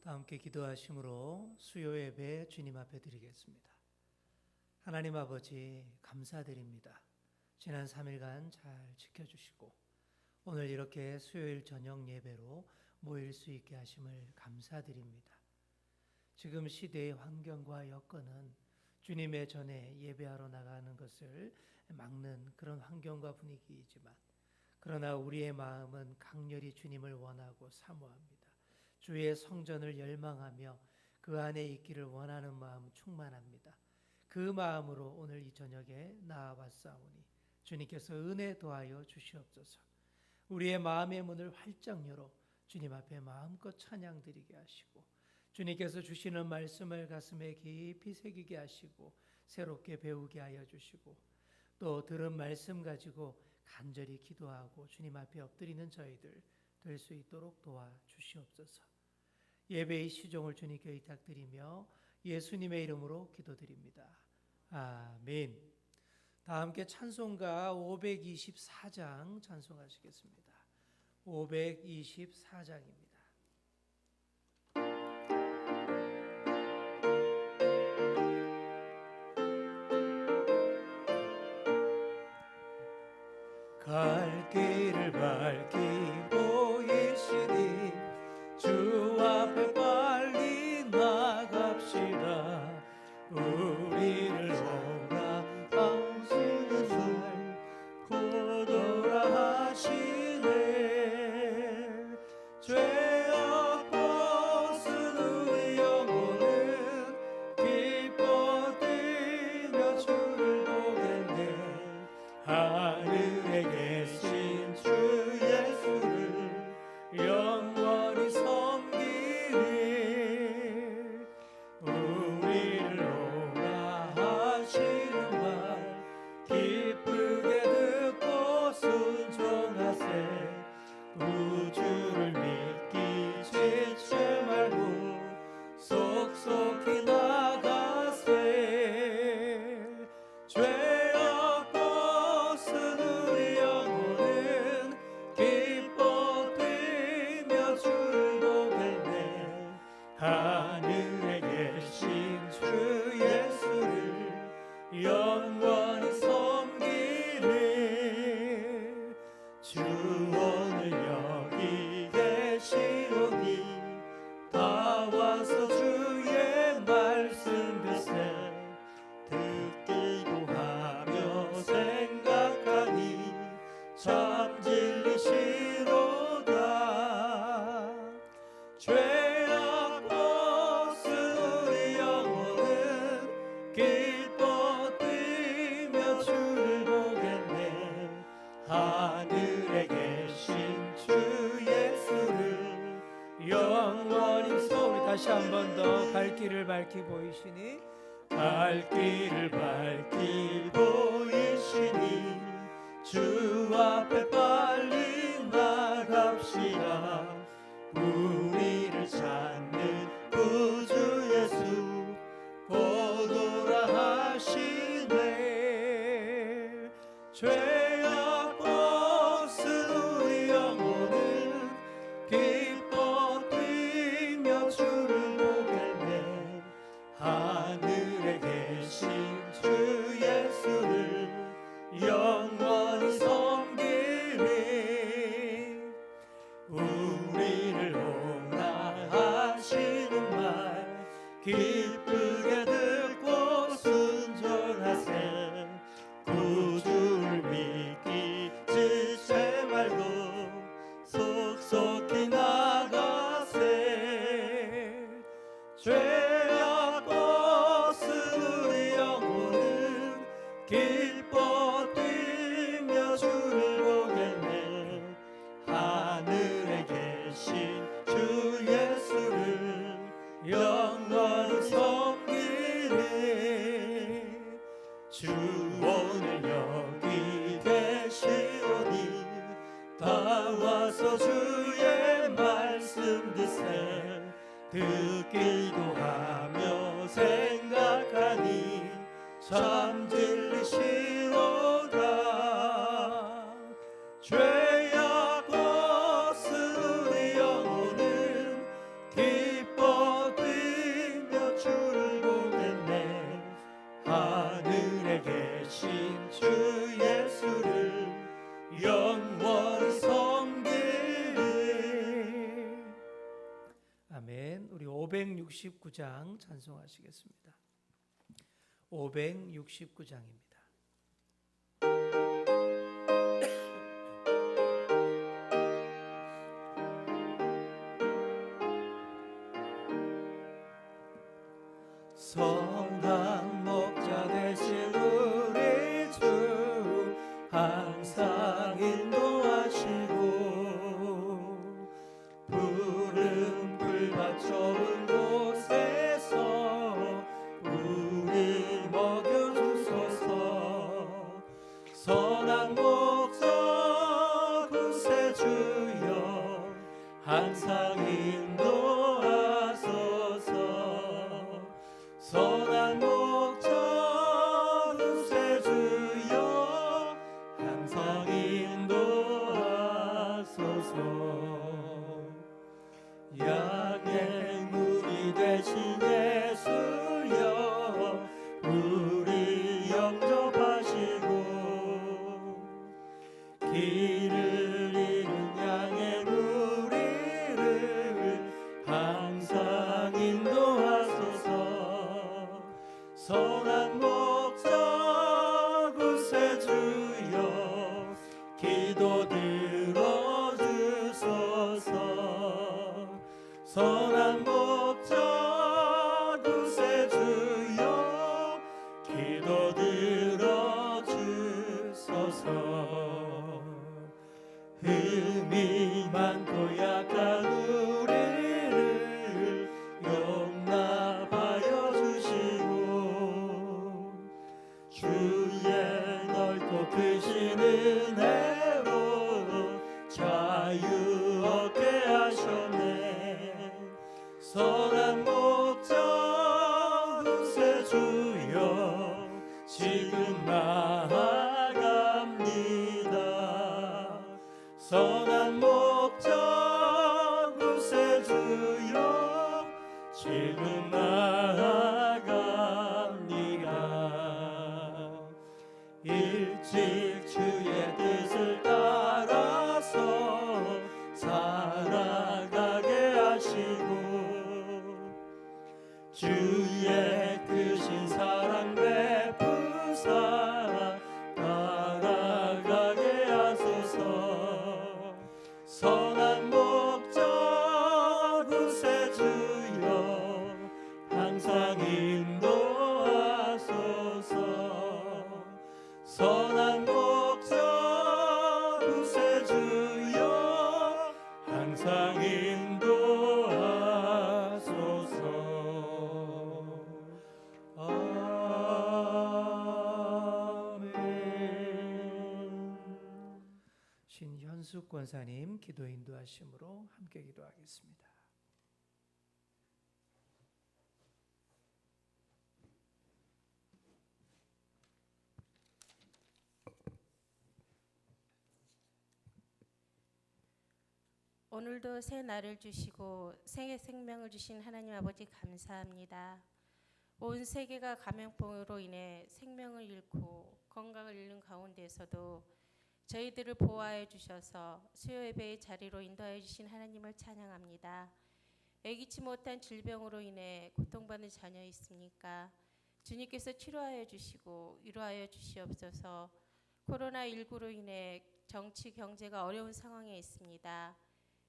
다 함께 기도하심으로 수요 예배 주님 앞에 드리겠습니다. 하나님 아버지 감사드립니다. 지난 3일간 잘 지켜주시고 오늘 이렇게 수요일 저녁 예배로 모일 수 있게 하심을 감사드립니다. 지금 시대의 환경과 여건은 주님의 전에 예배하러 나가는 것을 막는 그런 환경과 분위기이지만 그러나 우리의 마음은 강렬히 주님을 원하고 사모합니다. 주의 성전을 열망하며 그 안에 있기를 원하는 마음 충만합니다. 그 마음으로 오늘 이 저녁에 나아왔사오니 주님께서 은혜 더하여 주시옵소서. 우리의 마음의 문을 활짝 열어 주님 앞에 마음껏 찬양드리게 하시고 주님께서 주시는 말씀을 가슴에 깊이 새기게 하시고 새롭게 배우게 하여 주시고 또 들은 말씀 가지고 간절히 기도하고 주님 앞에 엎드리는 저희들 될 수 있도록 도와주시옵소서. 예배의 시종을 주님께 의탁드리며 예수님의 이름으로 기도드립니다. 아멘. 다 함께 찬송가 524장 찬송하시겠습니다. 524장입니다. 갈 길을 밝히 보이시니 주 앞에 빨리 나갑시다. 우리를 오라하시는 날 고도라 하시네. 죄악 벗은 우리 영혼은 기뻐 뛰며 주를 보겠네. 하늘에 계신 주 예수를 영원히 섬기리. 우리를 오라 하시는 말 기쁘게 듣고 순종하세. 우주를 믿기 지체 말고 속속히 나가세. 죄악 벗은 우리 영혼은 기뻐 뛰며 주를 보겠네. 하늘에 계신 주 예수를 영원히 섬기리. 주 오늘 여기 계시오니 다 와서 주의 말씀 듣세. 듣기도 하며 생각하니 참 진리시로다. 죄악 벗은 우리 영혼은 기뻐 뛰며 주를 보겠네. 하늘에 계신 주 예수를 영원히 섬기리. 다시 한 번 더 갈 길을 밝히 보이시니 갈 길을 밝히 보이시니 주 앞에 빨리 나갑시다. 우리를 찾는 구주 예수 보도라 하시네. 죄악 벗은 우리 영혼은 기뻐 뛰며 주를 보겠네. 하늘에 계신 주 예수를 영원히 섬기리. 우리를 오라 하시는 말 기쁘게 듣고 순종하세. 구주를 믿기 지체 말고 속속히 나가세. 죄악 벗은 우리 영혼은 기뻐 뛰며 주를 보겠네. 하늘에 계신 주 예수를 영원히 섬기리. 우리를 오라 하시는 말 기쁘게 듣고 순종하세. 구주를 믿기 지체 말고 속속히 나가세. 죄악 벗은 우리 영혼은 기뻐 뛰며 주를 보겠네. 하늘에 계신 주 예수를 영원히 섬기리. 기뻐 뛰며 주를 보겠네. 하늘에 계신 주 예수를 영원히 섬기리. 주 오늘 여기 계시오니 다 와서 주의 말씀 듣세. 듣기도 하며 생각하니 참 진리시로다. 죄악 벗은 우리 영혼은 기뻐 아멘. 우리 569장 찬송하시겠습니다. 569장입니다. 선한 목자 되신 우리 주 항상 인도하시고 푸른 풀밭 좋은 곳에서 우리 먹여주소서. 선한 목자 구세주여 항상 인도하소서. 선한 목자 구세주여 항상 인도하소서. 양의 문이 되신 예수여 우리 영접하시고 길을 잃은 양의 무리를 항상 인도하소서. 선한 목자 구세주여 기도 들어주소서. 선한 목자 구세주여 기도 들어주소서. 흠이 많고 약한 우리를 용납하여 주시고 주의 넓고 크신 은혜로 자유 얻게 하셨네. 선한 목자 구세주여 지금 나아갑니다. 선한 목자 구세주여 지금 나아갑니다. 일찍 주의 뜻을 따라서 살아가게 하시고 주의 크신 사랑 베푸사 따라가게 하소서. 선한 목자 구세주여 항상 인도하소서. 선한 목자 구세주여 항상 인도하소서. 아멘. 신현숙 권사님 기도 인도하심으로 함께 기도하겠습니다. 오늘도 새 날을 주시고 생의 생명을 주신 하나님 아버지 감사합니다. 온 세계가 감염병으로 인해 생명을 잃고 건강을 잃는 가운데서도 저희들을 보호하여 주셔서 수요 예배의 자리로 인도하여 주신 하나님을 찬양합니다. 예기치 못한 질병으로 인해 고통받는 자녀 있습니까? 주님께서 치료하여 주시고 위로하여 주시옵소서. 코로나19로 인해 정치 경제가 어려운 상황에 있습니다.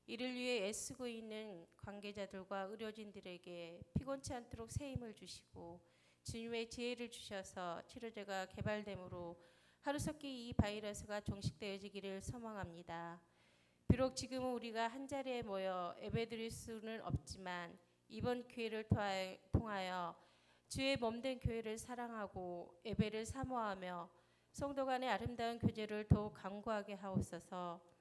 이를 위해 애쓰고 있는 관계자들과 의료진들에게 피곤치 않도록 새 힘을 주시고 주님의 지혜를 주셔서 치료제가 개발됨으로 하루속히 이 바이러스가 종식되어지기를 소망합니다. 비록 지금은 우리가 한자리에 모여 예배드릴 수는 없지만 이번 기회를 통하여 주의 몸된 교회를 사랑하고 예배를 사모하며 성도 간의 아름다운 교제를 더욱 강구하게 하옵소서.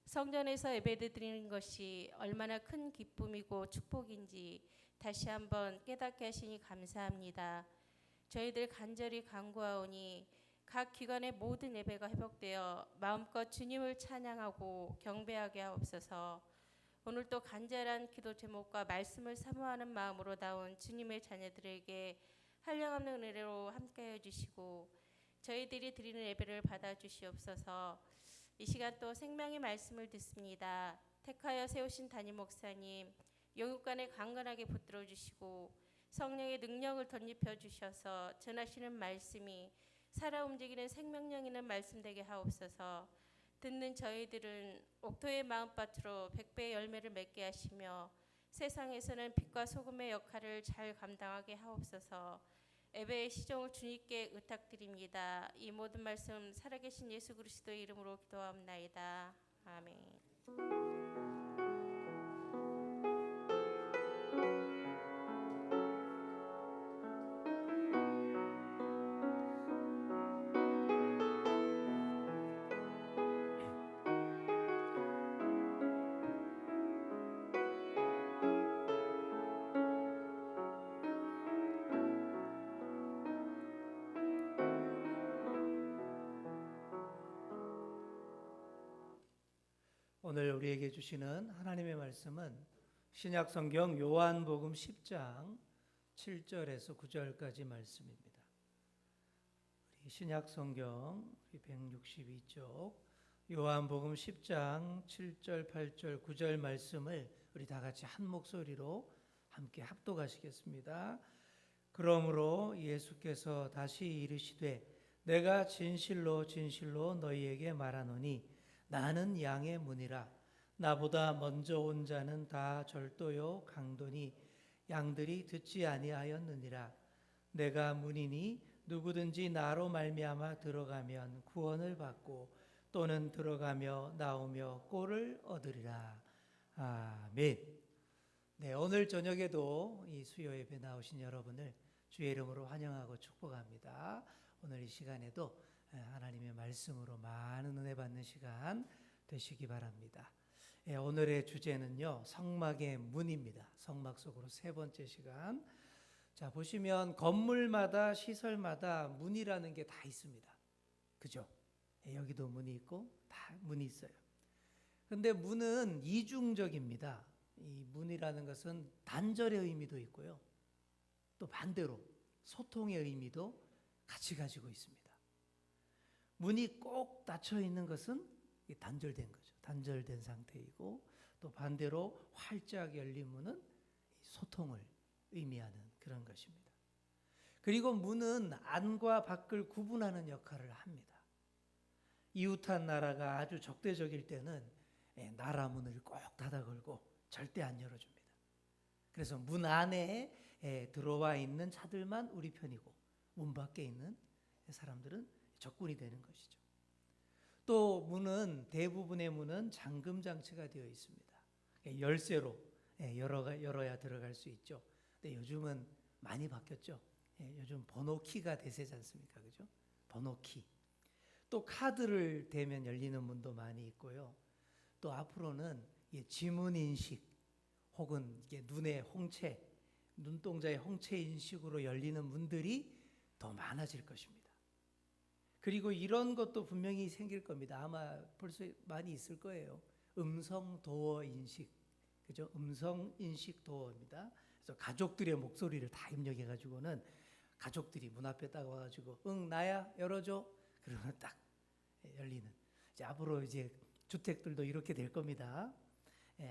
성전에서 예배드리는 것이 얼마나 큰 기쁨이고 축복인지 다시 한번 깨닫게 하시니 감사합니다. 저희들 간절히 간구하오니 각 기관의 모든 예배가 회복되어 마음껏 주님을 찬양하고 경배하게 하옵소서. 오늘 또 간절한 기도 제목과 말씀을 사모하는 마음으로 나온 주님의 자녀들에게 한량없는 은혜로 함께해 주시고 저희들이 드리는 예배를 받아주시옵소서. 이 시간 또 생명의 말씀을 듣습니다. 택하여 세우신 담임 목사님, 영육간에 강건하게 붙들어 주시고 성령의 능력을 덧입혀 주셔서 전하시는 말씀이 살아 움직이는 생명력 있는 말씀 되게 하옵소서. 듣는 저희들은 옥토의 마음밭으로 백배의 열매를 맺게 하시며 세상에서는 빛과 소금의 역할을 잘 감당하게 하옵소서. 예배의 시종을 주님께 의탁드립니다. 이 모든 말씀 살아계신 예수 그리스도의 이름으로 기도하옵나이다. 아멘. 오늘 우리에게 주시는 하나님의 말씀은 신약 성경 요한복음 10장 7절에서 9절까지 말씀입니다. 우리 신약 성경 162쪽 요한복음 10장 7절, 8절, 9절 말씀을 우리 다 같이 한 목소리로 함께 합독하시겠습니다. 그러므로 예수께서 다시 이르시되 내가 진실로 진실로 너희에게 말하노니 나는 양의 문이라. 나보다 먼저 온 자는 다 절도요 강도니 양들이 듣지 아니하였느니라. 내가 문이니 누구든지 나로 말미암아 들어가면 구원을 받고 또는 들어가며 나오며 꼴을 얻으리라. 아멘. 네, 오늘 저녁에도 이 수요 예배 나오신 여러분을 주의 이름으로 환영하고 축복합니다. 오늘 이 시간에도 하나님의 말씀으로 많은 은혜 받는 시간 되시기 바랍니다. 오늘의 주제는요, 성막의 문입니다. 성막 속으로 세 번째 시간. 자, 보시면 건물마다 시설마다 문이라는 게 다 있습니다. 그죠? 여기도 문이 있고 다 문이 있어요. 근데 문은 이중적입니다. 이 문이라는 것은 단절의 의미도 있고요. 또 반대로 소통의 의미도 같이 가지고 있습니다. 문이 꼭 닫혀 있는 것은 단절된 거죠. 단절된 상태이고 또 반대로 활짝 열린 문은 소통을 의미하는 그런 것입니다. 그리고 문은 안과 밖을 구분하는 역할을 합니다. 이웃한 나라가 아주 적대적일 때는 나라 문을 꼭 닫아 걸고 절대 안 열어줍니다. 그래서 문 안에 들어와 있는 자들만 우리 편이고 문 밖에 있는 사람들은 적군이 되는 것이죠. 또 문은 대부분의 문은 잠금 장치가 되어 있습니다. 열쇠로 열어야 들어갈 수 있죠. 근데 요즘은 많이 바뀌었죠. 요즘 번호 키가 대세지 않습니까? 그죠? 번호 키. 또 카드를 대면 열리는 문도 많이 있고요. 또 앞으로는 지문 인식 혹은 눈의 홍채, 눈동자의 홍채 인식으로 열리는 문들이 더 많아질 것입니다. 그리고 이런 것도 분명히 생길 겁니다. 아마 벌써 많이 있을 거예요. 음성 도어 인식, 그죠? 음성 인식 도어입니다. 그래서 가족들의 목소리를 다 입력해 가지고는 가족들이 문 앞에 딱 와가지고 응 나야 열어줘. 그러면 딱 열리는. 이제 앞으로 이제 주택들도 이렇게 될 겁니다.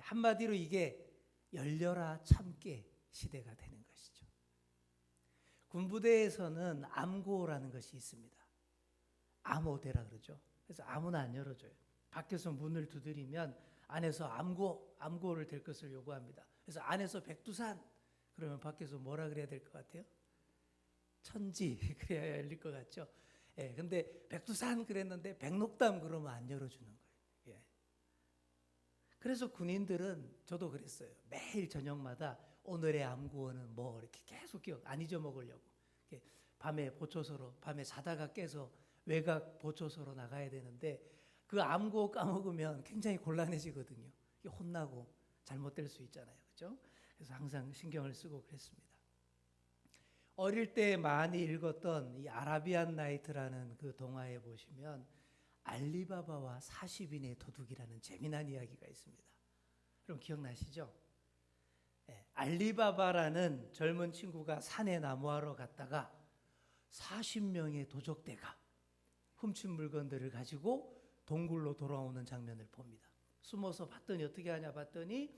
한마디로 이게 열려라 참깨 시대가 되는 것이죠. 군부대에서는 암고라는 것이 있습니다. 암호대라 그러죠. 그래서 아무나 안 열어줘요. 밖에서 문을 두드리면 안에서 암고를 댈 것을 요구합니다. 그래서 안에서 백두산 그러면 밖에서 뭐라 그래야 될 것 같아요? 천지 그래야 열릴 것 같죠. 근데 백두산 그랬는데 백록담 그러면 안 열어주는 거예요. 그래서 군인들은 저도 그랬어요. 매일 저녁마다 오늘의 암구어는 뭐 이렇게 계속 기억 안 잊어먹으려고 밤에 보초소로 밤에 자다가 깨서 외곽 보초소로 나가야 되는데 그 암구 까먹으면 굉장히 곤란해지거든요. 혼나고 잘못될 수 있잖아요. 그렇죠? 그래서 항상 신경을 쓰고 그랬습니다. 어릴 때 많이 읽었던 이 아라비안 나이트라는 그 동화에 보시면 알리바바와 40인의 도둑이라는 재미난 이야기가 있습니다. 여러분 기억나시죠? 알리바바라는 젊은 친구가 산에 나무하러 갔다가 40명의 도적대가 훔친 물건들을 가지고 동굴로 돌아오는 장면을 봅니다. 숨어서 봤더니 어떻게 하냐 봤더니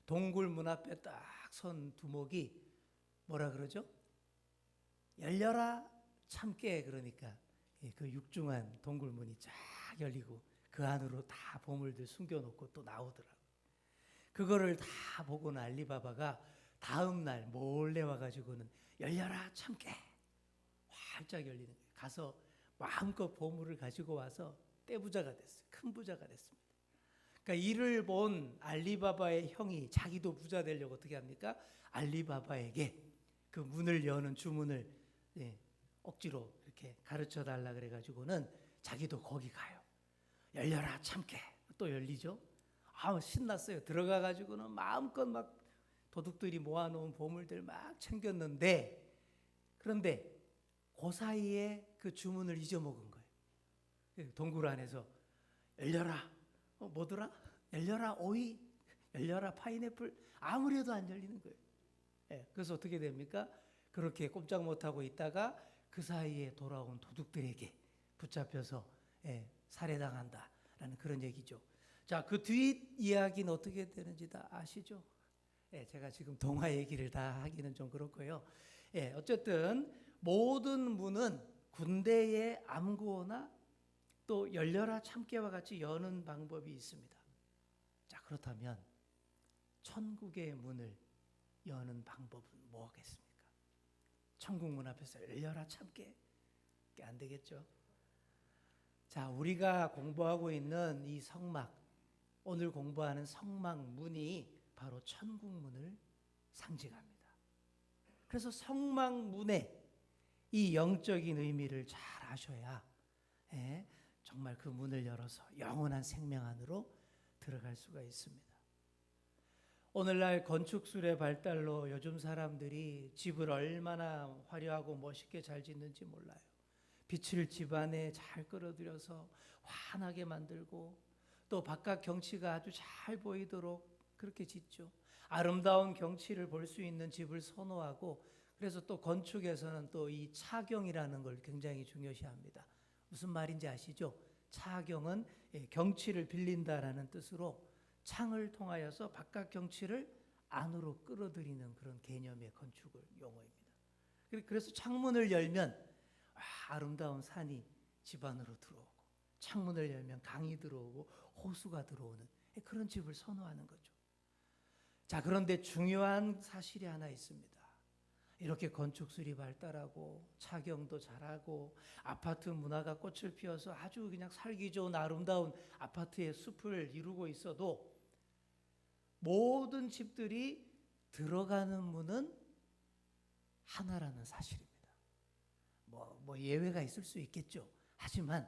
동굴 문 앞에 딱 선 두목이 뭐라 그러죠? 열려라 참깨. 그러니까 그 육중한 동굴 문이 쫙 열리고 그 안으로 다 보물들 숨겨놓고 또 나오더라고요. 그거를 다 보고는 알리바바가 다음 날 몰래 와가지고는 열려라 참깨 활짝 열리는 거예요. 가서 마음껏 보물을 가지고 와서 떼부자가 됐어요. 큰 부자가 됐습니다. 그러니까 이를 본 알리바바의 형이 자기도 부자 되려고 어떻게 합니까? 알리바바에게 그 문을 여는 주문을 억지로 이렇게 가르쳐 달라 그래가지고는 자기도 거기 가요. 열려라 참깨. 또 열리죠. 신났어요. 들어가가지고는 마음껏 막 도둑들이 모아놓은 보물들 막 챙겼는데, 그런데 그 사이에 그 주문을 잊어먹은 거예요. 동굴 안에서 열려라 뭐더라? 열려라 오이, 열려라 파인애플, 아무래도 안 열리는 거예요. 그래서 어떻게 됩니까? 그렇게 꼼짝 못하고 있다가 그 사이에 돌아온 도둑들에게 붙잡혀서 살해당한다라는 그런 얘기죠. 자, 그 뒷 이야기는 어떻게 되는지 다 아시죠? 제가 지금 동화 얘기를 다 하기는 좀 그렇고요. 어쨌든 모든 문은 군대의 암구호나 또 열려라 참깨와 같이 여는 방법이 있습니다. 자, 그렇다면 천국의 문을 여는 방법은 뭐겠습니까? 천국 문 앞에서 열려라 참깨, 안 되겠죠? 자, 우리가 공부하고 있는 이 성막, 오늘 공부하는 성막 문이 바로 천국 문을 상징합니다. 그래서 성막 문에 이 영적인 의미를 잘 아셔야 정말 그 문을 열어서 영원한 생명 안으로 들어갈 수가 있습니다. 오늘날 건축술의 발달로 요즘 사람들이 집을 얼마나 화려하고 멋있게 잘 짓는지 몰라요. 빛을 집 안에 잘 끌어들여서 환하게 만들고 또 바깥 경치가 아주 잘 보이도록 그렇게 짓죠. 아름다운 경치를 볼 수 있는 집을 선호하고, 그래서 또 건축에서는 또 이 차경이라는 걸 굉장히 중요시합니다. 무슨 말인지 아시죠? 차경은 경치를 빌린다라는 뜻으로 창을 통하여서 바깥 경치를 안으로 끌어들이는 그런 개념의 건축을 용어입니다. 그래서 창문을 열면 아름다운 산이 집 안으로 들어오고, 창문을 열면 강이 들어오고 호수가 들어오는 그런 집을 선호하는 거죠. 자, 그런데 중요한 사실이 하나 있습니다. 이렇게 건축술이 발달하고 차경도 잘하고 아파트 문화가 꽃을 피워서 아주 그냥 살기 좋은 아름다운 아파트의 숲을 이루고 있어도 모든 집들이 들어가는 문은 하나라는 사실입니다. 뭐 예외가 있을 수 있겠죠. 하지만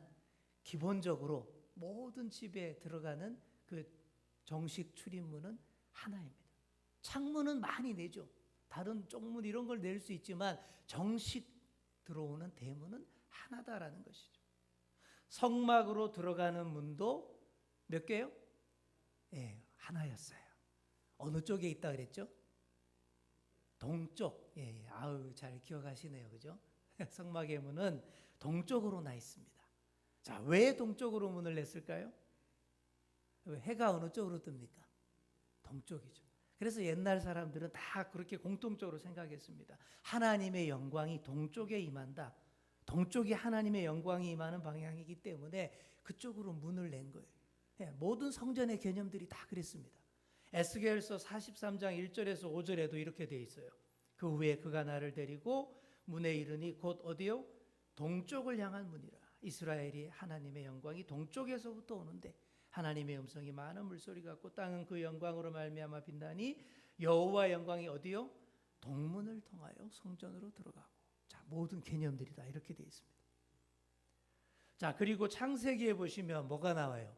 기본적으로 모든 집에 들어가는 그 정식 출입문은 하나입니다. 창문은 많이 내죠. 다른 쪽문 이런 걸 낼 수 있지만 정식 들어오는 대문은 하나다라는 것이죠. 성막으로 들어가는 문도 몇 개요? 하나였어요. 어느 쪽에 있다 그랬죠? 동쪽. 아우 잘 기억하시네요, 그죠? 성막의 문은 동쪽으로 나 있습니다. 자, 왜 동쪽으로 문을 냈을까요? 해가 어느 쪽으로 뜹니까? 동쪽이죠. 그래서 옛날 사람들은 다 그렇게 공통적으로 생각했습니다. 하나님의 영광이 동쪽에 임한다. 동쪽이 하나님의 영광이 임하는 방향이기 때문에 그쪽으로 문을 낸 거예요. 모든 성전의 개념들이 다 그랬습니다. 에스겔서 43장 1절에서 5절에도 이렇게 돼 있어요. 그 후에 그가 나를 데리고 문에 이르니 곧 어디요? 동쪽을 향한 문이라. 이스라엘이 하나님의 영광이 동쪽에서부터 오는데 하나님의 음성이 많은 물소리 같고 땅은 그 영광으로 말미암아 빛나니 여호와 영광이 어디요? 동문을 통하여 성전으로 들어가고. 자, 모든 개념들이 다 이렇게 되어 있습니다. 자, 그리고 창세기에 보시면 뭐가 나와요?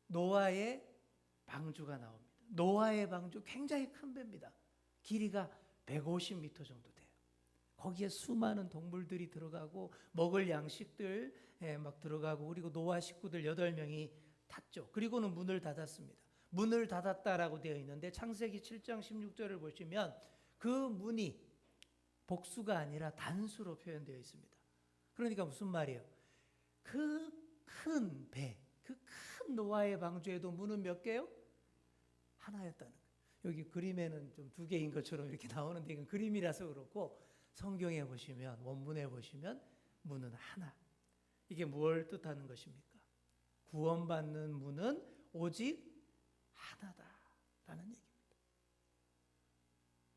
노아의 방주가 나옵니다. 노아의 방주 굉장히 큰 배입니다. 길이가 150m 정도 돼요. 거기에 수많은 동물들이 들어가고 먹을 양식들 막 들어가고, 그리고 노아 식구들 8명이 탔죠. 그리고는 문을 닫았습니다. 문을 닫았다라고 되어 있는데 창세기 7장 16절을 보시면 그 문이 복수가 아니라 단수로 표현되어 있습니다. 그러니까 무슨 말이에요? 그 큰 배, 그 큰 노아의 방주에도 문은 몇 개요? 하나였다는 거예요. 여기 그림에는 좀 두 개인 것처럼 이렇게 나오는데 이건 그림이라서 그렇고 성경에 보시면 원문에 보시면 문은 하나. 이게 무엇을 뜻하는 것입니까? 구원받는 문은 오직 하나다라는 얘기입니다.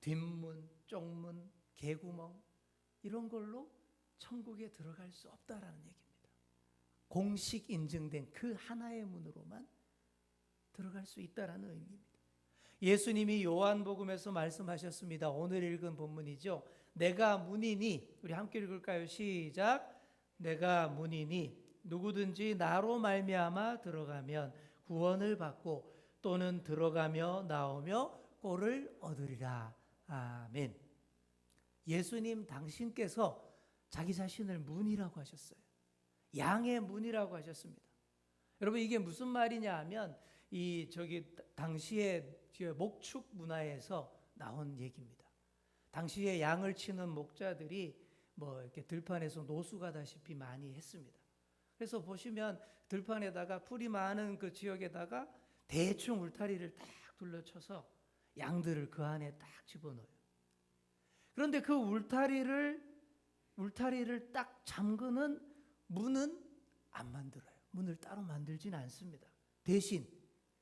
뒷문, 쪽문, 개구멍 이런 걸로 천국에 들어갈 수 없다라는 얘기입니다. 공식 인증된 그 하나의 문으로만 들어갈 수 있다라는 의미입니다. 예수님이 요한복음에서 말씀하셨습니다. 오늘 읽은 본문이죠. 내가 문이니, 우리 함께 읽을까요? 시작. 내가 문이니 누구든지 나로 말미암아 들어가면 구원을 받고 또는 들어가며 나오며 꼴을 얻으리라. 아멘. 예수님 당신께서 자기 자신을 문이라고 하셨어요. 양의 문이라고 하셨습니다. 여러분 이게 무슨 말이냐 하면 당시의 목축 문화에서 나온 얘기입니다. 당시에 양을 치는 목자들이 이렇게 들판에서 노숙하다시피 많이 했습니다. 그래서 보시면 들판에다가 풀이 많은 그 지역에다가 대충 울타리를 딱 둘러쳐서 양들을 그 안에 딱 집어넣어요. 그런데 그 울타리를 딱 잠그는 문은 안 만들어요. 문을 따로 만들지는 않습니다. 대신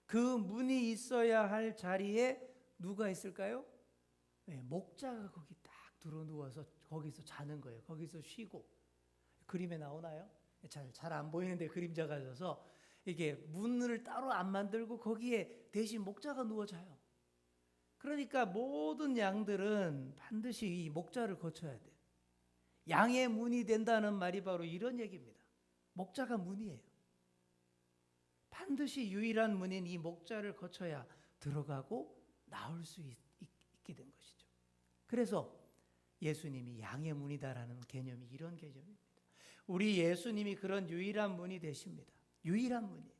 그 문이 있어야 할 자리에 누가 있을까요? 네, 목자가 거기 딱 들어누워서 거기서 자는 거예요. 거기서 쉬고. 그림에 나오나요? 잘 안 보이는데 그림자가 져서 이게 문을 따로 안 만들고 거기에 대신 목자가 누워 자요. 그러니까 모든 양들은 반드시 이 목자를 거쳐야 돼요. 양의 문이 된다는 말이 바로 이런 얘기입니다. 목자가 문이에요. 반드시 유일한 문인 이 목자를 거쳐야 들어가고 나올 수 있게 된 것이죠. 그래서 예수님이 양의 문이다라는 개념이 이런 개념입니다. 우리 예수님이 그런 유일한 문이 되십니다. 유일한 문이에요.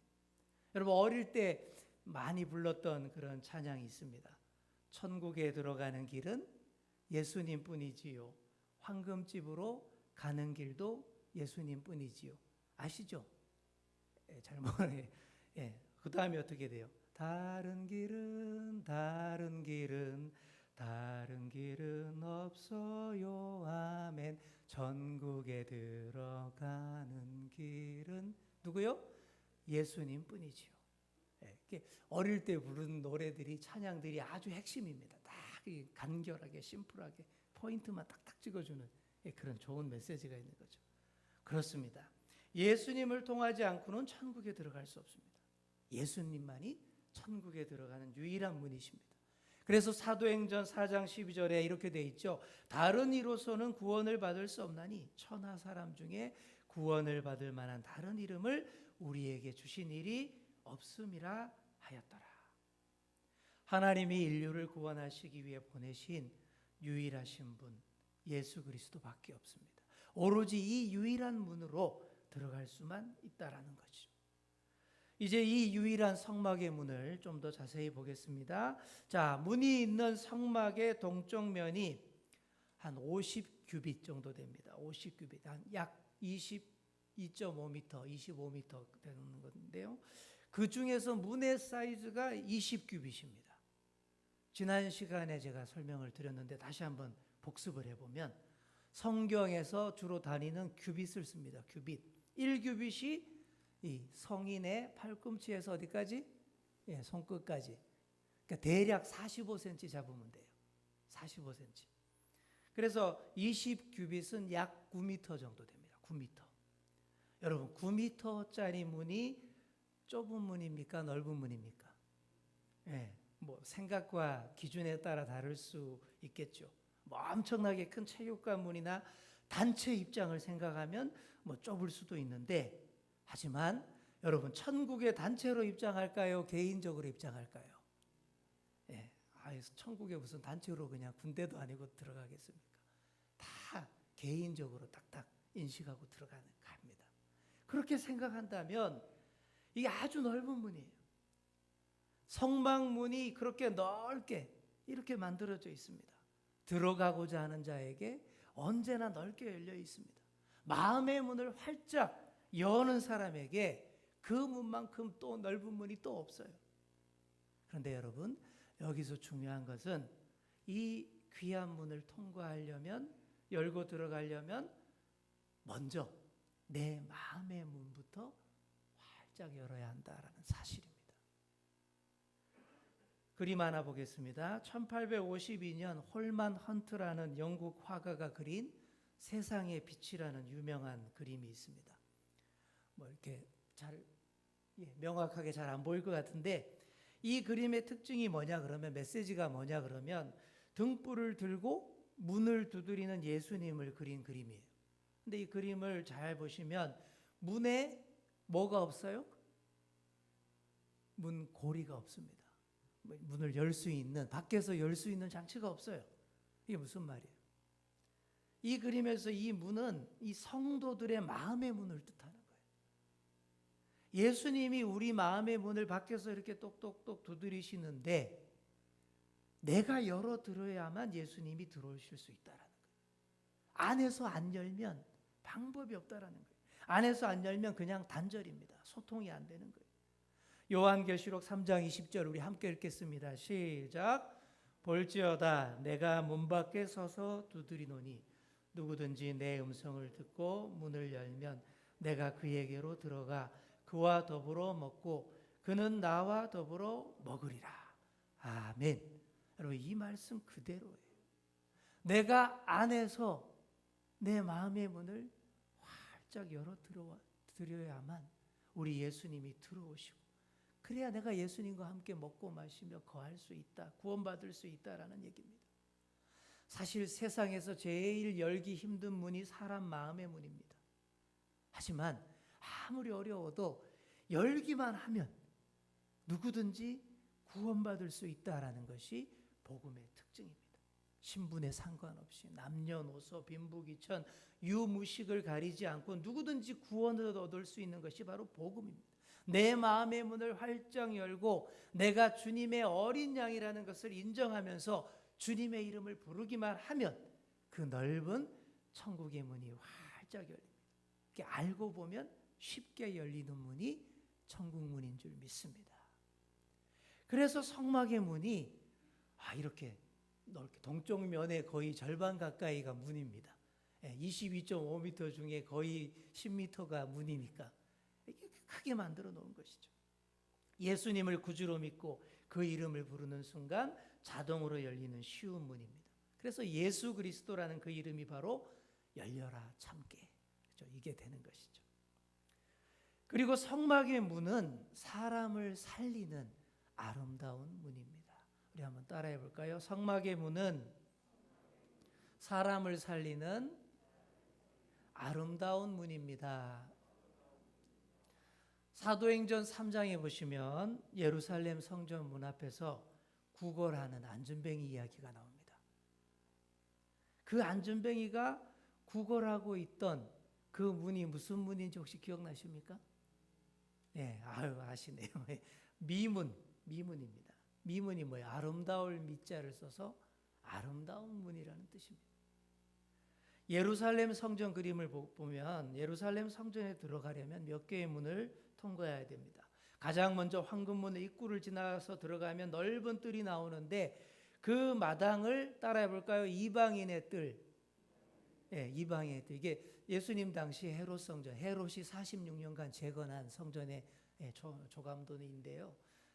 여러분 어릴 때 많이 불렀던 그런 찬양이 있습니다. 천국에 들어가는 길은 예수님뿐이지요. 황금집으로 가는 길도 예수님뿐이지요. 아시죠? 잘 모르게. 그 다음에 어떻게 돼요? 다른 길은 없어요. 아멘. 전국에 들어가는 길은 누구요? 예수님뿐이지요. 어릴 때 부른 노래들이 찬양들이 아주 핵심입니다. 딱 간결하게 심플하게 포인트만 딱딱 찍어주는 그런 좋은 메시지가 있는 거죠. 그렇습니다. 예수님을 통하지 않고는 천국에 들어갈 수 없습니다. 예수님만이 천국에 들어가는 유일한 문이십니다. 그래서 사도행전 4장 12절에 이렇게 돼 있죠. 다른 이로서는 구원을 받을 수 없나니 천하 사람 중에 구원을 받을 만한 다른 이름을 우리에게 주신 일이 없음이라 하였더라. 하나님이 인류를 구원하시기 위해 보내신 유일하신 분 예수 그리스도밖에 없습니다. 오로지 이 유일한 문으로 들어갈 수만 있다라는 거죠. 이제 이 유일한 성막의 문을 좀 더 자세히 보겠습니다. 자, 문이 있는 성막의 동쪽 면이 한 50규빗 정도 됩니다. 50규빗, 한 약 22.5m, 25m 되는 건데요. 그 중에서 문의 사이즈가 20규빗입니다. 지난 시간에 제가 설명을 드렸는데 다시 한번 복습을 해보면 성경에서 주로 다니는 규빗을 씁니다. 규빗. 1규빗이 이 성인의 팔꿈치에서 어디까지? 손끝까지. 그러니까 대략 45cm 잡으면 돼요. 45cm. 그래서 20규빗은 약 9m 정도 됩니다. 9m. 여러분 9m짜리 문이 좁은 문입니까? 넓은 문입니까? 생각과 기준에 따라 다를 수 있겠죠. 엄청나게 큰 체육관 문이나 단체 입장을 생각하면 좁을 수도 있는데, 하지만 여러분 천국에 단체로 입장할까요? 개인적으로 입장할까요? 천국에 무슨 단체로 그냥 군대도 아니고 들어가겠습니까? 다 개인적으로 딱딱 인식하고 갑니다. 그렇게 생각한다면 이게 아주 넓은 문이에요. 성막문이 그렇게 넓게 이렇게 만들어져 있습니다. 들어가고자 하는 자에게 언제나 넓게 열려 있습니다. 마음의 문을 활짝 여는 사람에게 그 문만큼 또 넓은 문이 또 없어요. 그런데 여러분, 여기서 중요한 것은 이 귀한 문을 통과하려면, 열고 들어가려면 먼저 내 마음의 문부터 활짝 열어야 한다라는 사실입니다. 그림 하나 보겠습니다. 1852년 홀만 헌트라는 영국 화가가 그린 세상의 빛이라는 유명한 그림이 있습니다. 뭐 이렇게 명확하게 잘 안 보일 것 같은데, 이 그림의 특징이 뭐냐 그러면, 메시지가 뭐냐 그러면, 등불을 들고 문을 두드리는 예수님을 그린 그림이에요. 근데 이 그림을 잘 보시면 문에 뭐가 없어요? 문 고리가 없습니다. 문을 열 수 있는, 밖에서 열 수 있는 장치가 없어요. 이게 무슨 말이에요? 이 그림에서 이 문은 이 성도들의 마음의 문을 뜻하는 거예요. 예수님이 우리 마음의 문을 밖에서 이렇게 똑똑똑 두드리시는데 내가 열어 들어야만 예수님이 들어오실 수 있다라는 거예요. 안에서 안 열면 방법이 없다라는 거예요. 안에서 안 열면 그냥 단절입니다. 소통이 안 되는 거예요. 요한계시록 3장 20절 우리 함께 읽겠습니다. 시작. 볼지어다 내가 문 밖에 서서 두드리노니 누구든지 내 음성을 듣고 문을 열면 내가 그에게로 들어가 그와 더불어 먹고 그는 나와 더불어 먹으리라. 아멘. 여러분 이 말씀 그대로예요. 내가 안에서 내 마음의 문을 활짝 열어 드려야만 우리 예수님이 들어오시고, 그래야 내가 예수님과 함께 먹고 마시며 거할 수 있다, 구원받을 수 있다라는 얘기입니다. 사실 세상에서 제일 열기 힘든 문이 사람 마음의 문입니다. 하지만 아무리 어려워도 열기만 하면 누구든지 구원받을 수 있다라는 것이 복음의 특징입니다. 신분에 상관없이 남녀노소 빈부귀천 유무식을 가리지 않고 누구든지 구원을 얻을 수 있는 것이 바로 복음입니다. 내 마음의 문을 활짝 열고 내가 주님의 어린 양이라는 것을 인정하면서 주님의 이름을 부르기만 하면 그 넓은 천국의 문이 활짝 열립니다. 이렇게 알고 보면 쉽게 열리는 문이 천국 문인 줄 믿습니다. 그래서 성막의 문이 이렇게 넓게 동쪽 면의 거의 절반 가까이가 문입니다. 22.5m 중에 거의 10m가 문이니까 이렇게 크게 만들어 놓은 것이죠. 예수님을 구주로 믿고 그 이름을 부르는 순간 자동으로 열리는 쉬운 문입니다. 그래서 예수 그리스도라는 그 이름이 바로 열려라 참깨, 그렇죠? 이게 되는 것이죠. 그리고 성막의 문은 사람을 살리는 아름다운 문입니다. 우리 한번 따라해 볼까요? 성막의 문은 사람을 살리는 아름다운 문입니다. 사도행전 3장에 보시면 예루살렘 성전 문 앞에서 구걸하는 안전뱅이 이야기가 나옵니다. 그 안전뱅이가 구걸하고 있던 그 문이 무슨 문인지 혹시 기억나십니까? 네, 아시네요. 미문입니다. 미문이 뭐예요? 아름다울 미자를 써서 아름다운 문이라는 뜻입니다. 예루살렘 성전 그림을 보면 예루살렘 성전에 들어가려면 몇 개의 문을 통과해야 됩니다. 가장 먼저 황금문의 입구를 지나서 들어가면 넓은 뜰이 나오는데 그 마당을 따라해 볼까요? 이방인의 뜰. 이방인의 뜰. 이게 예수님 당시 헤롯 성전, 헤롯이 46년간 재건한 성전의 조감도인데요.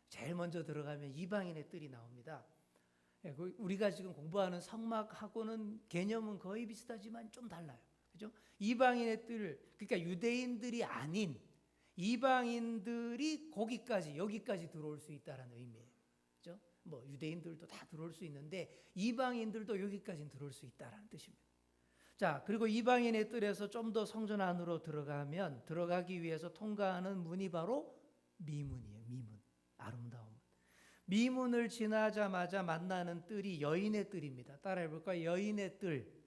제일 먼저 들어가면 이방인의 뜰이 나옵니다. 우리가 지금 공부하는 성막하고는 개념은 거의 비슷하지만 좀 달라요. 그죠? 이방인의 뜰, 그러니까 유대인들이 아닌 이방인들이 여기까지 들어올 수 있다라는 의미예요. 그죠? 뭐 유대인들도 다 들어올 수 있는데 이방인들도 여기까지 들어올 수 있다라는 뜻입니다. 자, 그리고 이방인의 뜰에서 좀 더 성전 안으로 들어가기 위해서 통과하는 문이 바로 미문이에요. 미문. 아름다운 문. 미문을 지나자마자 만나는 뜰이 여인의 뜰입니다. 따라해 볼까요? 여인의 뜰.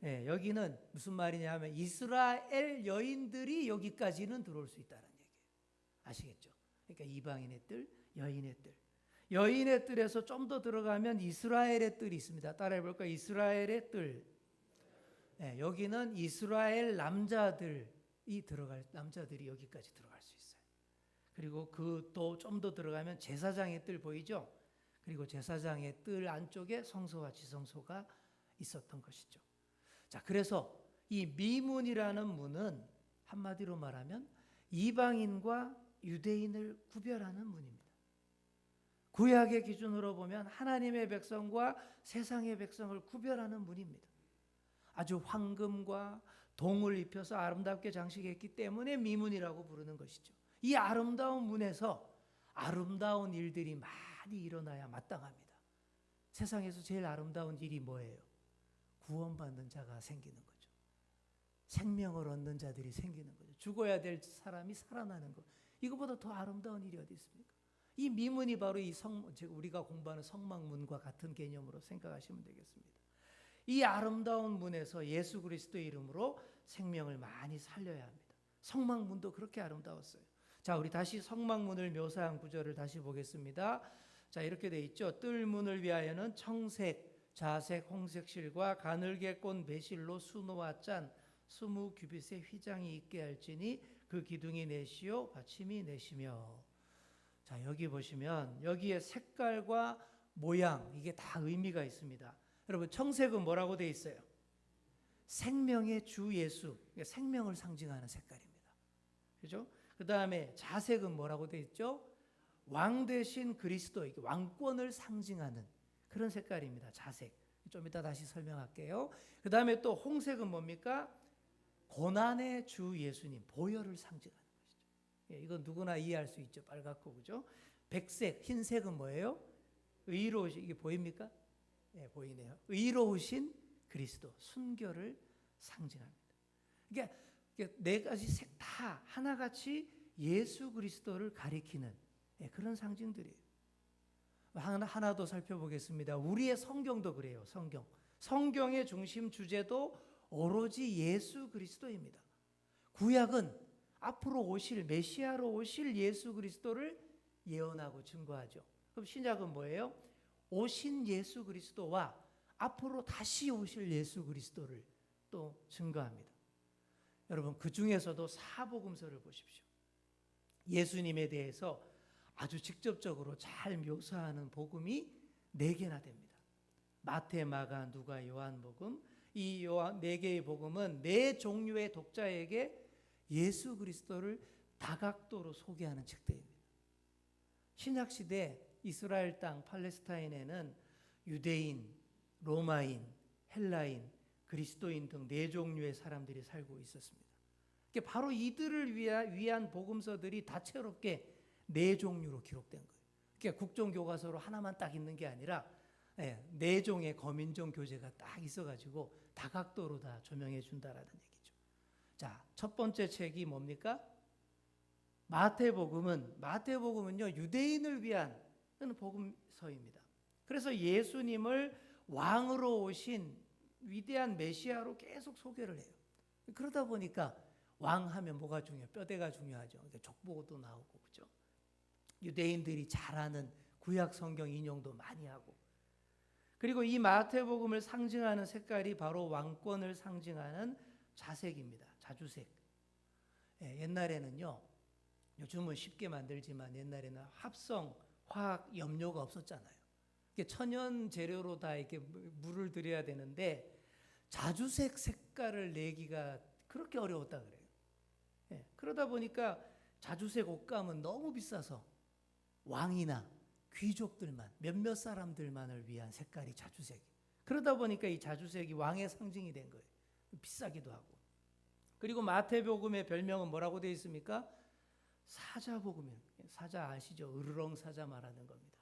여기는 무슨 말이냐면 이스라엘 여인들이 여기까지는 들어올 수 있다는 얘기예요. 아시겠죠? 그러니까 이방인의 뜰, 여인의 뜰. 여인의 뜰에서 좀 더 들어가면 이스라엘의 뜰이 있습니다. 따라해 볼까요? 이스라엘의 뜰. 여기는 이스라엘 남자들이 여기까지 들어갈 수 있어요. 그리고 그 또 좀 더 들어가면 제사장의 뜰 보이죠? 그리고 제사장의 뜰 안쪽에 성소와 지성소가 있었던 것이죠. 자, 그래서 이 미문이라는 문은 한마디로 말하면 이방인과 유대인을 구별하는 문입니다. 구약의 기준으로 보면 하나님의 백성과 세상의 백성을 구별하는 문입니다. 아주 황금과 동을 입혀서 아름답게 장식했기 때문에 미문이라고 부르는 것이죠. 이 아름다운 문에서 아름다운 일들이 많이 일어나야 마땅합니다. 세상에서 제일 아름다운 일이 뭐예요? 구원받는 자가 생기는 거죠. 생명을 얻는 자들이 생기는 거죠. 죽어야 될 사람이 살아나는 것. 이거보다 더 아름다운 일이 어디 있습니까? 이 미문이 바로 우리가 공부하는 성막문과 같은 개념으로 생각하시면 되겠습니다. 이 아름다운 문에서 예수 그리스도의 이름으로 생명을 많이 살려야 합니다. 성막문도 그렇게 아름다웠어요. 자, 우리 다시 성막문을 묘사한 구절을 다시 보겠습니다. 자, 이렇게 돼 있죠. 뜰문을 위하여는 청색, 자색, 홍색 실과 가늘게 꼰 배실로 수노와 짠 20규빗의 휘장이 있게 할지니 그 기둥이 넷이요 받침이 넷이며. 자, 여기 보시면 여기에 색깔과 모양 이게 다 의미가 있습니다. 여러분, 청색은 뭐라고 돼 있어요? 생명의 주 예수, 생명을 상징하는 색깔입니다. 그죠? 그 다음에 자색은 뭐라고 돼 있죠? 왕 대신 그리스도, 왕권을 상징하는 그런 색깔입니다. 자색. 좀 이따 다시 설명할게요. 그 다음에 또 홍색은 뭡니까? 고난의 주 예수님, 보혈을 상징하는 것이죠. 이건 누구나 이해할 수 있죠. 빨갛고, 그죠? 백색, 흰색은 뭐예요? 의로우신, 이게 보입니까? 네, 보이네요. 의로우신 그리스도, 순교를 상징합니다. 그러니까 네 가지 색 다 하나같이 예수 그리스도를 가리키는 그런 상징들이에요. 하나 더 살펴보겠습니다. 우리의 성경도 그래요. 성경의 중심 주제도 오로지 예수 그리스도입니다. 구약은 앞으로 오실 메시아로 오실 예수 그리스도를 예언하고 증거하죠. 그럼 신약은 뭐예요? 오신 예수 그리스도와 앞으로 다시 오실 예수 그리스도를 또 증거합니다. 여러분, 그 중에서도 사복음서를 보십시오. 예수님에 대해서 아주 직접적으로 잘 묘사하는 복음이 4개나 됩니다. 마태, 마가, 누가, 요한복음. 이 4개의 복음은 4종류의 독자에게 예수 그리스도를 다각도로 소개하는 책들입니다. 신약시대 이스라엘 땅 팔레스타인에는 유대인, 로마인, 헬라인, 그리스도인 등 4종류의 사람들이 살고 있었습니다. 바로 이들을 위한 복음서들이 다채롭게 4종류로 기록된 거예요. 그러니까 국정교과서로 하나만 딱 있는 게 아니라 4종의 거민종 교재가 딱 있어가지고 다각도로 다 조명해 준다라는 얘기죠. 자, 첫 번째 책이 뭡니까? 마태복음은요 유대인을 위한 복음서입니다. 그래서 예수님을 왕으로 오신 위대한 메시아로 계속 소개를 해요. 그러다 보니까 왕하면 뭐가 중요해요? 뼈대가 중요하죠. 그러니까 족보도 나오고, 그렇죠? 유대인들이 잘 아는 구약 성경 인용도 많이 하고. 그리고 이 마태복음을 상징하는 색깔이 바로 왕권을 상징하는 자색입니다. 자주색. 옛날에는요, 요즘은 쉽게 만들지만 옛날에는 합성, 화학, 염료가 없었잖아요. 천연 재료로 다 이렇게 물을 들여야 되는데 자주색 색깔을 내기가 그렇게 어려웠다 그래요. 그러다 보니까 자주색 옷감은 너무 비싸서 왕이나 귀족들만, 몇몇 사람들만을 위한 색깔이 자주색. 그러다 보니까 이 자주색이 왕의 상징이 된 거예요. 비싸기도 하고. 그리고 마태복음의 별명은 뭐라고 되어 있습니까? 사자복음이에요. 사자 아시죠? 으르렁 사자 말하는 겁니다.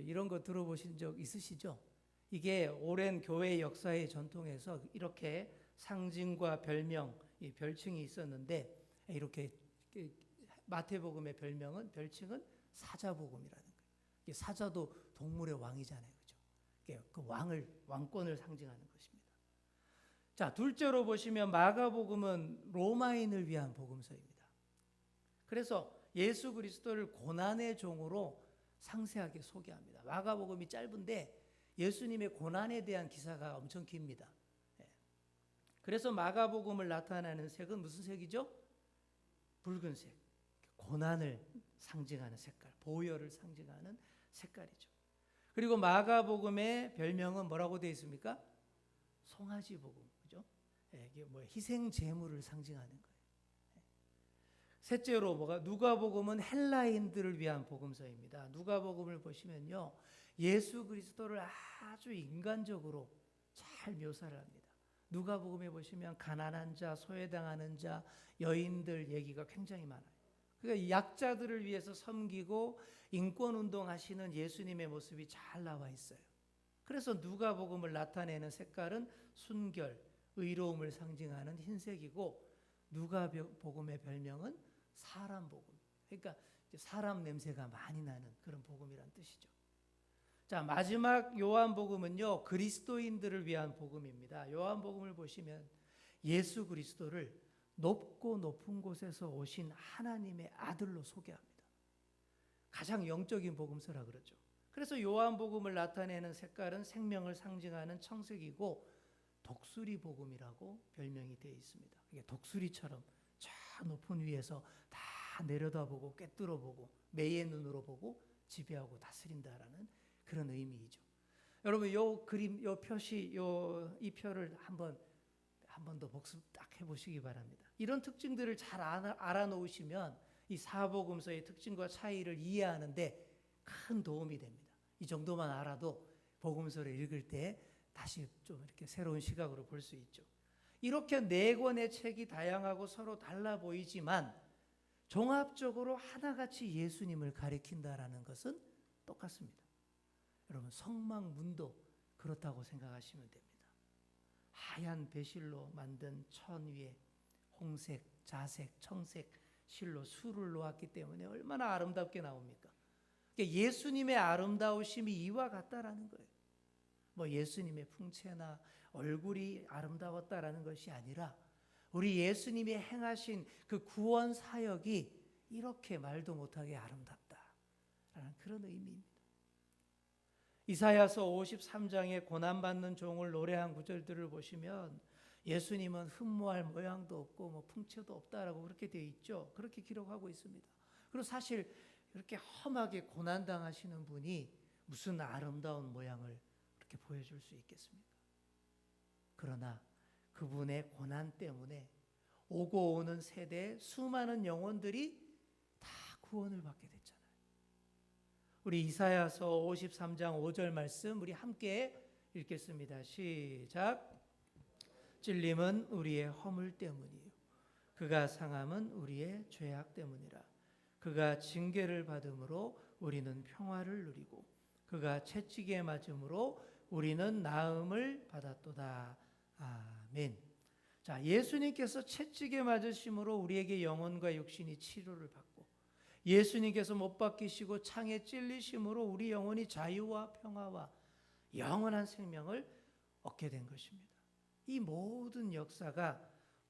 이런 거 들어보신 적 있으시죠? 이게 오랜 교회 역사의 전통에서 이렇게 상징과 별명, 이 별칭이 있었는데 이렇게 마태복음의 별칭은 사자복음이라는 거예요. 사자도 동물의 왕이잖아요, 그렇죠? 그 왕권을 상징하는 것입니다. 자, 둘째로 보시면 마가복음은 로마인을 위한 복음서입니다. 그래서 예수 그리스도를 고난의 종으로 상세하게 소개합니다. 마가복음이 짧은데 예수님의 고난에 대한 기사가 엄청 깁니다. 그래서 마가복음을 나타내는 색은 무슨 색이죠? 붉은색. 고난을 상징하는 색깔, 보혈을 상징하는 색깔이죠. 그리고 마가복음의 별명은 뭐라고 되어 있습니까? 송아지 복음, 그죠? 이게 뭐 희생 제물을 상징하는 거예요. 셋째로 누가복음은 헬라인들을 위한 복음서입니다. 누가복음을 보시면요, 예수 그리스도를 아주 인간적으로 잘 묘사를 합니다. 누가복음에 보시면 가난한 자, 소외당하는 자, 여인들 얘기가 굉장히 많아요. 그러니까 약자들을 위해서 섬기고 인권운동 하시는 예수님의 모습이 잘 나와 있어요. 그래서 누가복음을 나타내는 색깔은 순결, 의로움을 상징하는 흰색이고, 누가복음의 별명은 사람 복음. 그러니까 사람 냄새가 많이 나는 그런 복음이란 뜻이죠. 자, 마지막 요한복음은요, 그리스도인들을 위한 복음입니다. 요한복음을 보시면 예수 그리스도를 높고 높은 곳에서 오신 하나님의 아들로 소개합니다. 가장 영적인 복음서라 그러죠. 그래서 요한복음을 나타내는 색깔은 생명을 상징하는 청색이고, 독수리 복음이라고 별명이 되어 있습니다. 이게 독수리처럼 저 높은 위에서 다 내려다보고 꿰뚫어보고 매의 눈으로 보고 지배하고 다스린다라는 그런 의미이죠. 여러분, 요 그림, 요 표시, 이 표를 한 번 더 복습 딱 해보시기 바랍니다. 이런 특징들을 잘 알아놓으시면 이 사복음서의 특징과 차이를 이해하는데 큰 도움이 됩니다. 이 정도만 알아도 복음서를 읽을 때 다시 좀 이렇게 새로운 시각으로 볼 수 있죠. 이렇게 네 권의 책이 다양하고 서로 달라 보이지만 종합적으로 하나같이 예수님을 가리킨다라는 것은 똑같습니다. 여러분, 성막문도 그렇다고 생각하시면 됩니다. 하얀 배실로 만든 천 위에 홍색, 자색, 청색 실로 수를 놓았기 때문에 얼마나 아름답게 나옵니까? 그러니까 예수님의 아름다우심이 이와 같다라는 거예요. 뭐 예수님의 풍채나 얼굴이 아름다웠다라는 것이 아니라 우리 예수님이 행하신 그 구원 사역이 이렇게 말도 못하게 아름답다라는 그런 의미입니다. 이사야서 53장의 고난받는 종을 노래한 구절들을 보시면 예수님은 흠모할 모양도 없고 뭐 풍채도 없다라고 그렇게 되어 있죠. 그렇게 기록하고 있습니다. 그리고 사실 이렇게 험하게 고난당하시는 분이 무슨 아름다운 모양을 그렇게 보여줄 수 있겠습니까? 그러나 그분의 고난 때문에 오고 오는 세대의 수많은 영혼들이 다 구원을 받게 됐잖아요. 우리 이사야서 53장 5절 말씀 우리 함께 읽겠습니다. 시작. 찔림은 우리의 허물 때문이요 그가 상함은 우리의 죄악 때문이라. 그가 징계를 받음으로 우리는 평화를 누리고 그가 채찍에 맞음으로 우리는 나음을 받았도다. 아멘. 자, 예수님께서 채찍에 맞으심으로 우리에게 영혼과 육신이 치료를 받고 예수님께서 못 박히시고 창에 찔리심으로 우리 영혼이 자유와 평화와 영원한 생명을 얻게 된 것입니다. 이 모든 역사가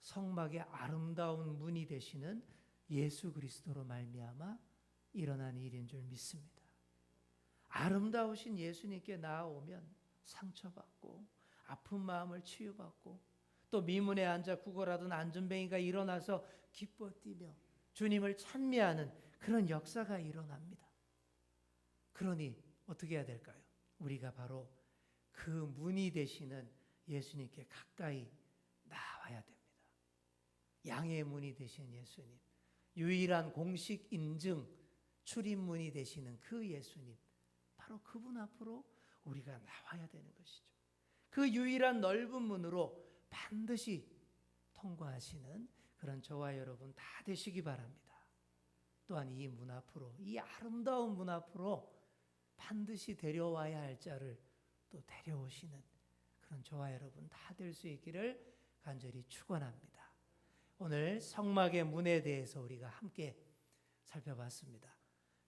성막의 아름다운 문이 되시는 예수 그리스도로 말미암아 일어난 일인 줄 믿습니다. 아름다우신 예수님께 나아오면 상처받고 아픈 마음을 치유받고 또 미문에 앉아 구걸하던 안전뱅이가 일어나서 기뻐 뛰며 주님을 찬미하는 그런 역사가 일어납니다. 그러니 어떻게 해야 될까요? 우리가 바로 그 문이 되시는 예수님께 가까이 나와야 됩니다. 양의 문이 되신 예수님, 유일한 공식 인증 출입문이 되시는 그 예수님, 바로 그분 앞으로 우리가 나와야 되는 것이죠. 그 유일한 넓은 문으로 반드시 통과하시는 그런 저와 여러분 다 되시기 바랍니다. 또한 이 문 앞으로, 이 아름다운 문 앞으로 반드시 데려와야 할 자를 또 데려오시는 그런 저와 여러분 다 될 수 있기를 간절히 축원합니다. 오늘 성막의 문에 대해서 우리가 함께 살펴봤습니다.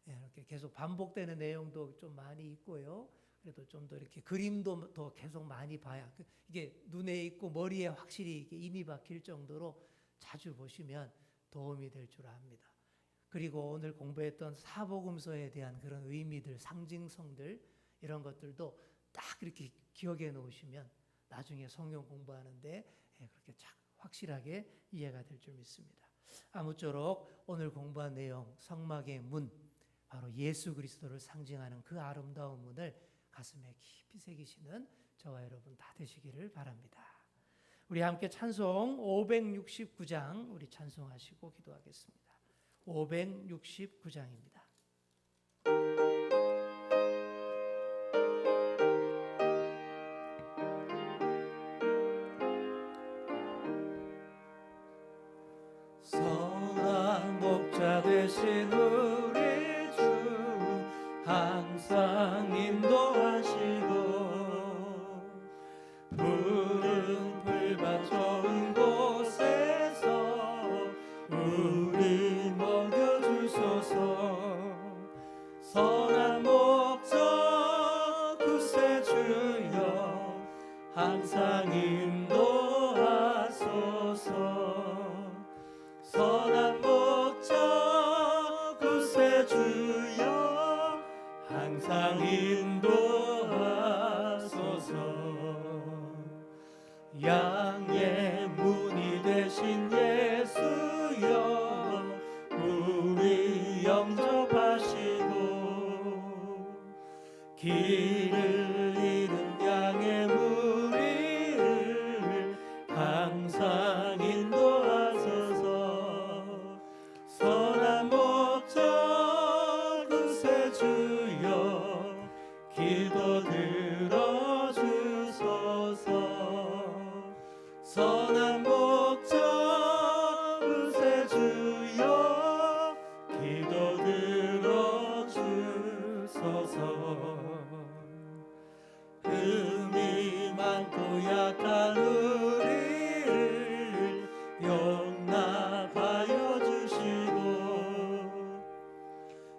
이렇게 계속 반복되는 내용도 좀 많이 있고요. 그래도 좀 더 이렇게 그림도 더 계속 많이 봐야 이게 눈에 있고 머리에 확실히 이게 인이 박힐 정도로 자주 보시면 도움이 될 줄 압니다. 그리고 오늘 공부했던 사복음서에 대한 그런 의미들, 상징성들 이런 것들도 딱 이렇게 기억해 놓으시면 나중에 성경 공부하는데 그렇게 확실하게 이해가 될 줄 믿습니다. 아무쪼록 오늘 공부한 내용, 성막의 문, 바로 예수 그리스도를 상징하는 그 아름다운 문을 가슴에 깊이 새기시는 저와 여러분 다 되시기를 바랍니다. 우리 함께 찬송 569장 우리 찬송하시고 기도하겠습니다. 569장입니다. 선한 목자 되신 우리 주 항상 인도하시고 푸른 풀밭 좋은 곳에서 우리 먹여주소서. 선한 목자 구세주여 항상 인도하소서. 선한 목자 구세주여 항상 인도하소서. 양의 문이 되신 예수여 우리 영접하시고 길을 잃은 양의 무리를 항상 인도하소서. 선한 목자 구세주여 기도 들어주소서. 선한 목자 구세주여 기도 들어주소서. 흠이 많고 약한 우리를 용납하여 주시고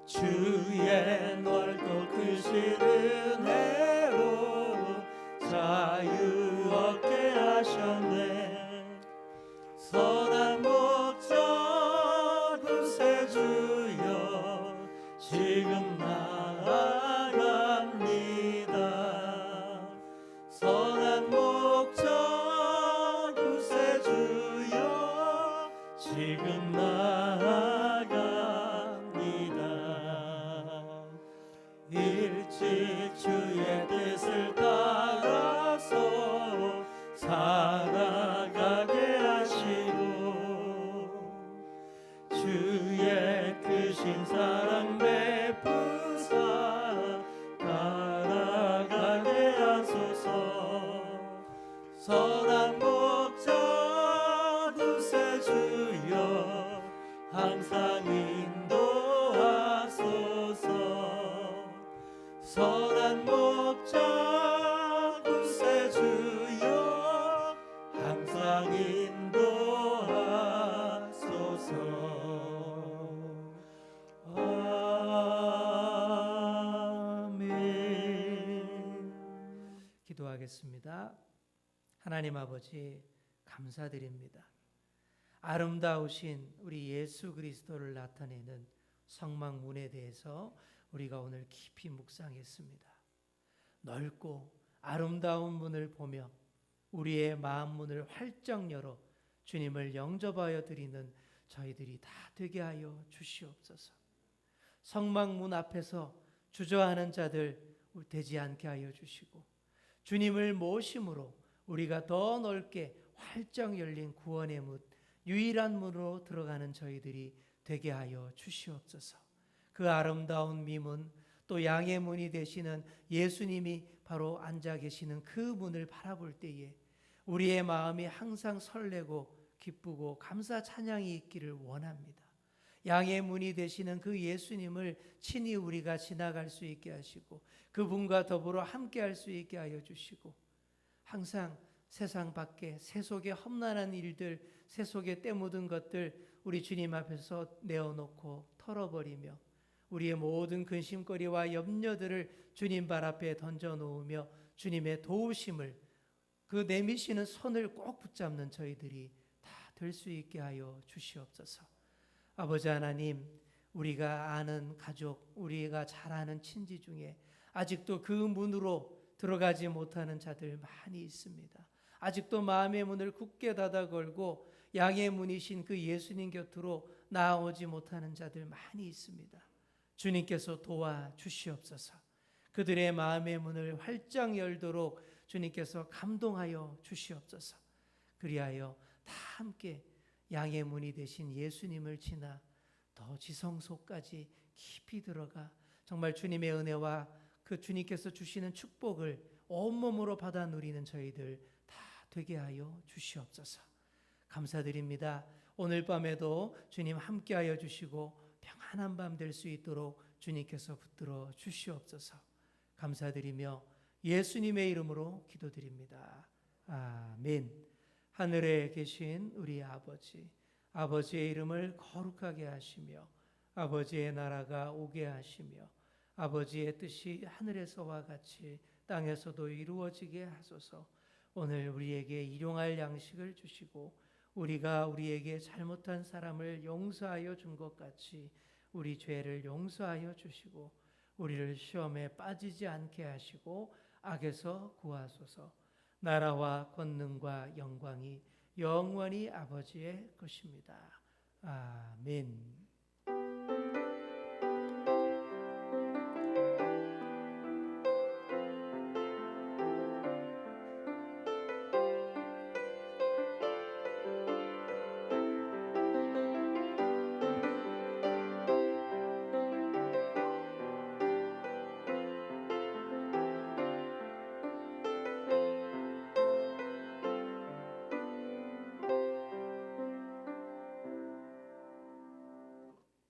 주의 넓고 크신 은혜로 자유 얻게 하셨네. 선한 목자 구세주여 지금 나아갑니다. 선한 목자 구세주여 지금 나아갑니다. 일찍 주의 뜻을 따라서 살아가게 하시고 주의 크신 사랑 베푸사 따라가게 하소서. 선한 목자 구세주여 항상 인도하소서. 선한 목자 구세주여 항상 인도하소서. 아멘. 기도하겠습니다. 하나님 아버지 감사드립니다. 아름다우신 우리 예수 그리스도를 나타내는 성막문에 대해서 우리가 오늘 깊이 묵상했습니다. 넓고 아름다운 문을 보며 우리의 마음 문을 활짝 열어 주님을 영접하여 드리는 저희들이 다 되게 하여 주시옵소서. 성막문 앞에서 주저하는 자들 되지 않게 하여 주시고 주님을 모심으로 우리가 더 넓게 활짝 열린 구원의 문, 유일한 문으로 들어가는 저희들이 되게 하여 주시옵소서. 그 아름다운 미문, 또 양의 문이 되시는 예수님이 바로 앉아 계시는 그 문을 바라볼 때에 우리의 마음이 항상 설레고 기쁘고 감사 찬양이 있기를 원합니다. 양의 문이 되시는 그 예수님을 친히 우리가 지나갈 수 있게 하시고 그분과 더불어 함께할 수 있게 하여 주시고 항상 세상 밖에 세속의 험난한 일들, 세속에 때묻은 것들 우리 주님 앞에서 내어놓고 털어버리며 우리의 모든 근심거리와 염려들을 주님 발 앞에 던져놓으며 주님의 도우심을 그 내미시는 손을 꼭 붙잡는 저희들이 다 될 수 있게 하여 주시옵소서. 아버지 하나님, 우리가 아는 가족, 우리가 잘 아는 친지 중에 아직도 그 문으로 들어가지 못하는 자들 많이 있습니다. 아직도 마음의 문을 굳게 닫아 걸고 양의 문이신 그 예수님 곁으로 나아오지 못하는 자들 많이 있습니다. 주님께서 도와주시옵소서. 그들의 마음의 문을 활짝 열도록 주님께서 감동하여 주시옵소서. 그리하여 다 함께 양의 문이 되신 예수님을 지나 더 지성소까지 깊이 들어가 정말 주님의 은혜와 그 주님께서 주시는 축복을 온몸으로 받아 누리는 저희들 다 되게 하여 주시옵소서. 감사드립니다. 오늘 밤에도 주님 함께하여 주시고 평안한 밤 될 수 있도록 주님께서 붙들어 주시옵소서. 감사드리며 예수님의 이름으로 기도드립니다. 아멘. 하늘에 계신 우리 아버지, 아버지의 이름을 거룩하게 하시며 아버지의 나라가 오게 하시며 아버지의 뜻이 하늘에서와 같이 땅에서도 이루어지게 하소서. 오늘 우리에게 일용할 양식을 주시고 우리가 우리에게 잘못한 사람을 용서하여 준 것 같이 우리 죄를 용서하여 주시고 우리를 시험에 빠지지 않게 하시고 악에서 구하소서. 나라와 권능과 영광이 영원히 아버지의 것입니다. 아멘.